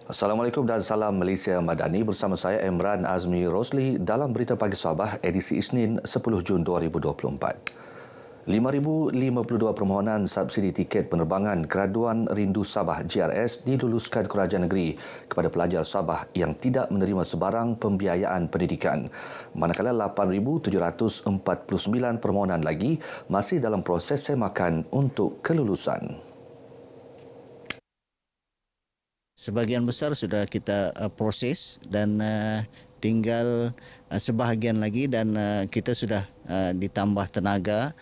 Assalamualaikum dan salam Malaysia Madani, bersama saya Emran Azmi Rosli dalam Berita Pagi Sabah edisi Isnin 10 Jun 2024. 5,052 permohonan subsidi tiket penerbangan Graduan Rindu Sabah JRS diluluskan Kerajaan Negeri kepada pelajar Sabah yang tidak menerima sebarang pembiayaan pendidikan. Manakala 8,749 permohonan lagi masih dalam proses semakan untuk kelulusan. Sebahagian besar sudah kita proses dan tinggal sebahagian lagi dan kita sudah ditambah tenaga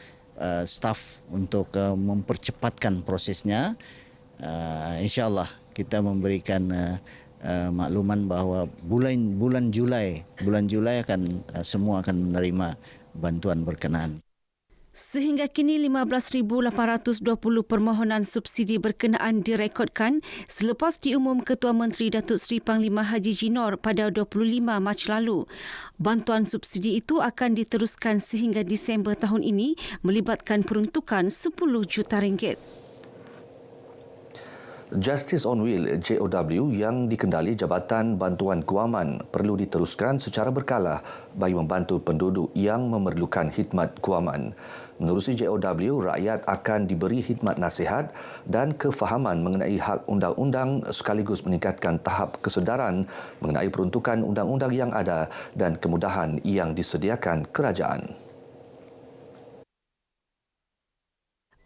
staf untuk mempercepatkan prosesnya. InsyaAllah kita memberikan makluman bahawa bulan Julai akan semua akan menerima bantuan berkenaan. Sehingga kini 15,820 permohonan subsidi berkenaan direkodkan selepas diumum Ketua Menteri Datuk Seri Panglima Haji Jinor pada 25 Mac lalu. Bantuan subsidi itu akan diteruskan sehingga Disember tahun ini melibatkan peruntukan 10 juta ringgit. Justice on Wheel JOW yang dikendali Jabatan Bantuan Guaman perlu diteruskan secara berkala bagi membantu penduduk yang memerlukan khidmat guaman. Menerusi JOW, rakyat akan diberi khidmat nasihat dan kefahaman mengenai hak undang-undang sekaligus meningkatkan tahap kesedaran mengenai peruntukan undang-undang yang ada dan kemudahan yang disediakan kerajaan.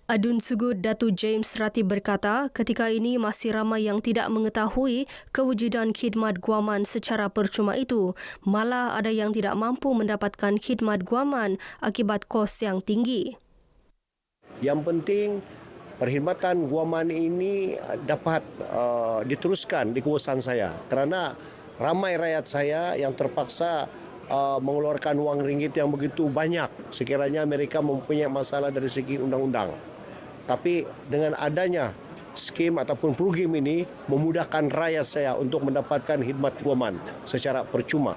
Adun Sugud Datu James Ratib berkata, ketika ini masih ramai yang tidak mengetahui kewujudan khidmat guaman secara percuma itu. Malah ada yang tidak mampu mendapatkan khidmat guaman akibat kos yang tinggi. Yang penting, perkhidmatan guaman ini dapat diteruskan di kawasan saya. Kerana ramai rakyat saya yang terpaksa mengeluarkan wang ringgit yang begitu banyak sekiranya mereka mempunyai masalah dari segi undang-undang. Tapi dengan adanya skim ataupun program ini memudahkan rakyat saya untuk mendapatkan khidmat guaman secara percuma.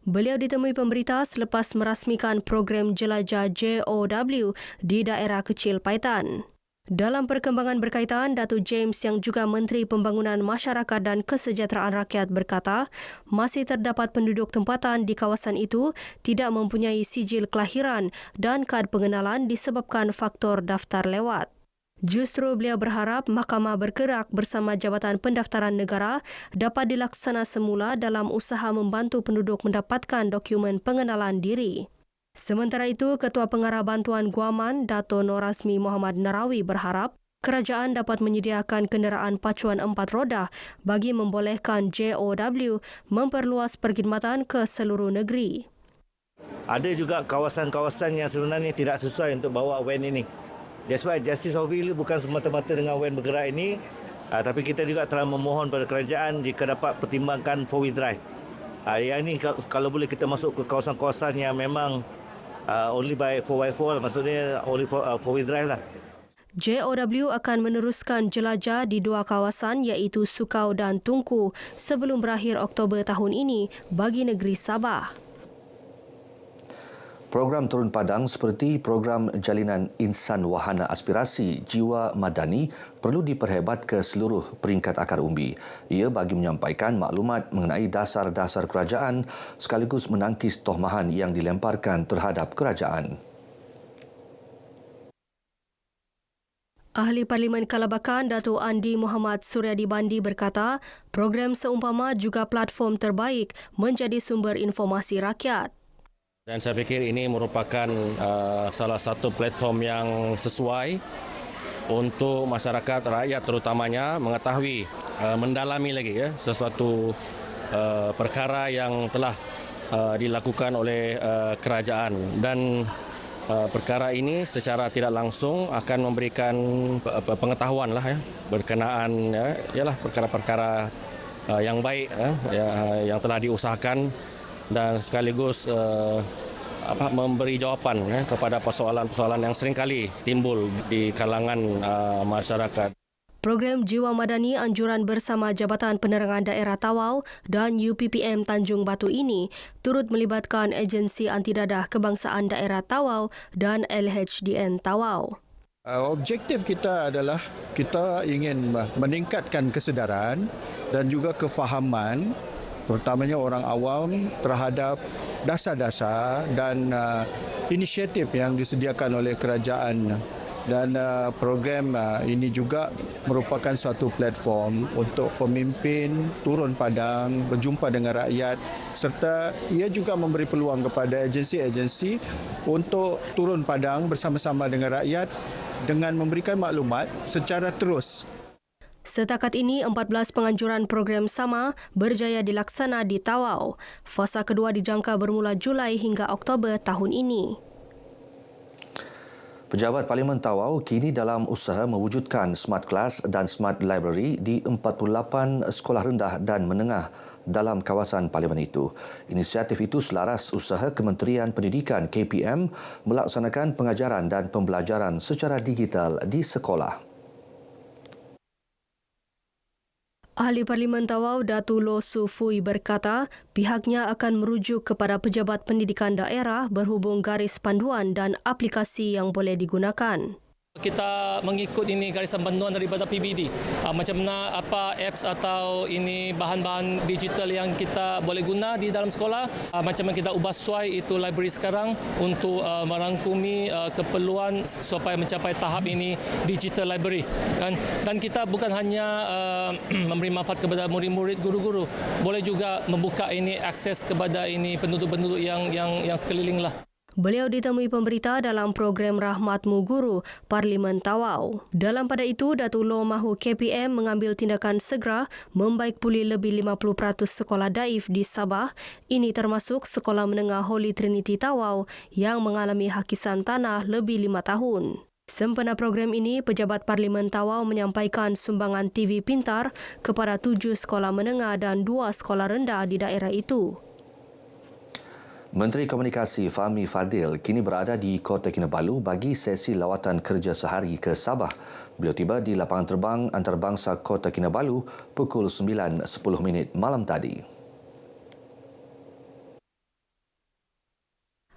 Beliau ditemui pemberita selepas merasmikan program jelajah JOW di daerah kecil Paitan. Dalam perkembangan berkaitan, Datuk James yang juga Menteri Pembangunan Masyarakat dan Kesejahteraan Rakyat berkata, masih terdapat penduduk tempatan di kawasan itu tidak mempunyai sijil kelahiran dan kad pengenalan disebabkan faktor daftar lewat. Justru beliau berharap Mahkamah bergerak bersama Jabatan Pendaftaran Negara dapat dilaksana semula dalam usaha membantu penduduk mendapatkan dokumen pengenalan diri. Sementara itu, Ketua Pengarah Bantuan Guaman, Dato' Norasmi Muhammad Narawi berharap kerajaan dapat menyediakan kenderaan pacuan 4 roda bagi membolehkan JOW memperluas perkhidmatan ke seluruh negeri. Ada juga kawasan-kawasan yang sebenarnya tidak sesuai untuk bawa van ini. That's why Justice of Wheel bukan semata-mata dengan van bergerak ini, tapi kita juga telah memohon pada kerajaan jika dapat pertimbangkan 4-wheel drive. Yang ini kalau boleh kita masuk ke kawasan-kawasan yang memang only by 4x4, maksudnya only 4-wheel drive lah. JOW akan meneruskan jelajah di 2 kawasan iaitu Sukau dan Tungku sebelum berakhir Oktober tahun ini bagi negeri Sabah. Program turun padang seperti program Jalinan Insan Wahana Aspirasi Jiwa Madani perlu diperhebat ke seluruh peringkat akar umbi. Ia bagi menyampaikan maklumat mengenai dasar-dasar kerajaan sekaligus menangkis tohmahan yang dilemparkan terhadap kerajaan. Ahli Parlimen Kalabakan Datuk Andi Muhammad Suryadi Bandi berkata, program seumpama juga platform terbaik menjadi sumber informasi rakyat. Dan saya fikir ini merupakan salah satu platform yang sesuai untuk masyarakat rakyat terutamanya mengetahui, mendalami lagi sesuatu perkara yang telah dilakukan oleh kerajaan dan perkara ini secara tidak langsung akan memberikan pengetahuan berkenaan perkara-perkara yang baik yang telah diusahakan dan sekaligus memberi jawapan kepada persoalan-persoalan yang seringkali timbul di kalangan masyarakat. Program Jiwa Madani Anjuran Bersama Jabatan Penerangan Daerah Tawau dan UPPM Tanjung Batu ini turut melibatkan Agensi Anti Dadah Kebangsaan Daerah Tawau dan LHDN Tawau. Objektif kita adalah kita ingin meningkatkan kesedaran dan juga kefahaman terutamanya orang awam terhadap dasar-dasar dan inisiatif yang disediakan oleh kerajaan. Dan program ini juga merupakan suatu platform untuk pemimpin turun padang, berjumpa dengan rakyat serta ia juga memberi peluang kepada agensi-agensi untuk turun padang bersama-sama dengan rakyat dengan memberikan maklumat secara terus. Setakat ini, 14 penganjuran program sama berjaya dilaksana di Tawau. Fasa kedua dijangka bermula Julai hingga Oktober tahun ini. Pejabat Parlimen Tawau kini dalam usaha mewujudkan Smart Class dan Smart Library di 48 sekolah rendah dan menengah dalam kawasan Parlimen itu. Inisiatif itu selaras usaha Kementerian Pendidikan KPM melaksanakan pengajaran dan pembelajaran secara digital di sekolah. Ahli Parlimen Tawau Datu Loh Su Fui berkata pihaknya akan merujuk kepada pejabat pendidikan daerah berhubung garis panduan dan aplikasi yang boleh digunakan. Kita mengikut ini garisan panduan daripada PBD. Macam mana apa apps atau ini bahan-bahan digital yang kita boleh guna di dalam sekolah. Macam mana kita ubah sesuai itu library sekarang untuk merangkumi keperluan supaya mencapai tahap ini digital library. Dan kita bukan hanya memberi manfaat kepada murid-murid, guru-guru. Boleh juga membuka ini akses kepada ini penduduk-penduduk yang sekeliling lah. Beliau ditemui pemberita dalam program Rahmatmu Guru Parlimen Tawau. Dalam pada itu, Datuk Loh mahu KPM mengambil tindakan segera membaik pulih lebih 50% sekolah daif di Sabah. Ini termasuk sekolah menengah Holy Trinity Tawau yang mengalami hakisan tanah lebih 5 tahun. Sempena program ini, Pejabat Parlimen Tawau menyampaikan sumbangan TV pintar kepada 7 sekolah menengah dan 2 sekolah rendah di daerah itu. Menteri Komunikasi Fahmi Fadil kini berada di Kota Kinabalu bagi sesi lawatan kerja sehari ke Sabah. Beliau tiba di lapangan terbang antarabangsa Kota Kinabalu pukul 9.10 malam tadi.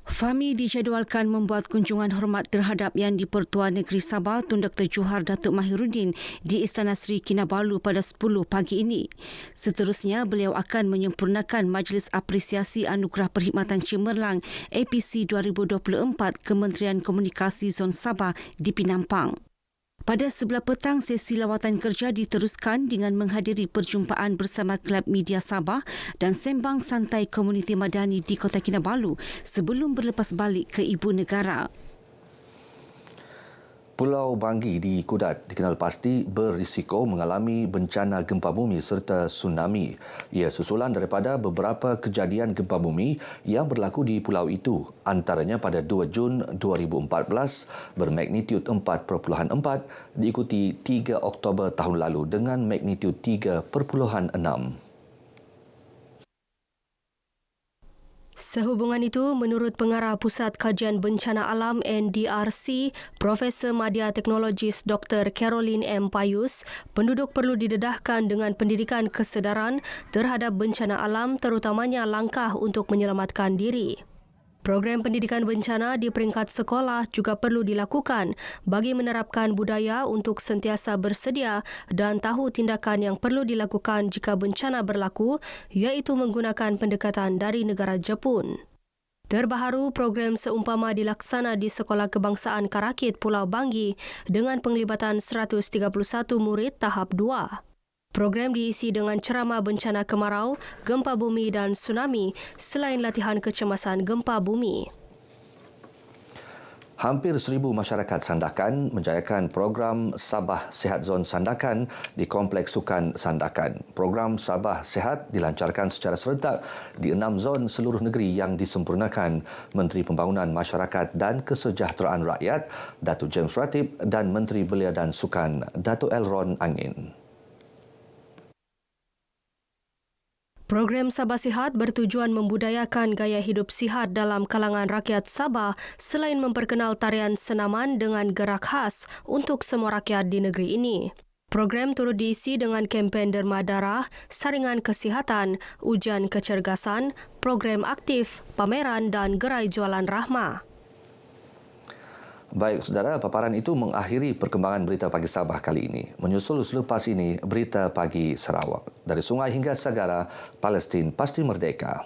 Fahmi dijadualkan membuat kunjungan hormat terhadap Yang di-Pertuan Negeri Sabah Tun Dr. Johar Datuk Mahiruddin di Istana Sri Kinabalu pada 10 pagi ini. Seterusnya, beliau akan menyempurnakan Majlis Apresiasi Anugerah Perkhidmatan Cemerlang APC 2024 Kementerian Komunikasi Zon Sabah di Pinampang. Pada sebelah petang, sesi lawatan kerja diteruskan dengan menghadiri perjumpaan bersama Kelab Media Sabah dan sembang santai komuniti madani di Kota Kinabalu sebelum berlepas balik ke ibu negara. Pulau Banggi di Kudat dikenal pasti berisiko mengalami bencana gempa bumi serta tsunami. Ia susulan daripada beberapa kejadian gempa bumi yang berlaku di pulau itu, antaranya pada 2 Jun 2014 bermagnitud 4.4 diikuti 3 Oktober tahun lalu dengan magnitud 3.6. Sehubungan itu, menurut Pengarah Pusat Kajian Bencana Alam NDRC, Profesor Madya Teknologis Dr. Caroline M. Payus, penduduk perlu didedahkan dengan pendidikan kesedaran terhadap bencana alam terutamanya langkah untuk menyelamatkan diri. Program pendidikan bencana di peringkat sekolah juga perlu dilakukan bagi menerapkan budaya untuk sentiasa bersedia dan tahu tindakan yang perlu dilakukan jika bencana berlaku, iaitu menggunakan pendekatan dari negara Jepun. Terbaharu, program seumpama dilaksana di Sekolah Kebangsaan Karakit Pulau Banggi dengan penglibatan 131 murid tahap 2. Program diisi dengan ceramah bencana kemarau, gempa bumi dan tsunami selain latihan kecemasan gempa bumi. Hampir 1,000 masyarakat Sandakan menjayakan program Sabah Sihat Zon Sandakan di Kompleks Sukan Sandakan. Program Sabah Sihat dilancarkan secara serentak di 6 zon seluruh negeri yang disempurnakan Menteri Pembangunan Masyarakat dan Kesejahteraan Rakyat, Datuk James Ratib dan Menteri Belia dan Sukan, Datuk Elron Angin. Program Sabah Sihat bertujuan membudayakan gaya hidup sihat dalam kalangan rakyat Sabah selain memperkenal tarian senaman dengan gerak khas untuk semua rakyat di negeri ini. Program turut diisi dengan kempen derma darah, saringan kesihatan, ujian kecergasan, program aktif, pameran dan gerai jualan rahmah. Baik, saudara, paparan itu mengakhiri perkembangan berita pagi Sabah kali ini. Menyusul selepas ini, berita pagi Sarawak. Dari sungai hingga segara, Palestin pasti merdeka.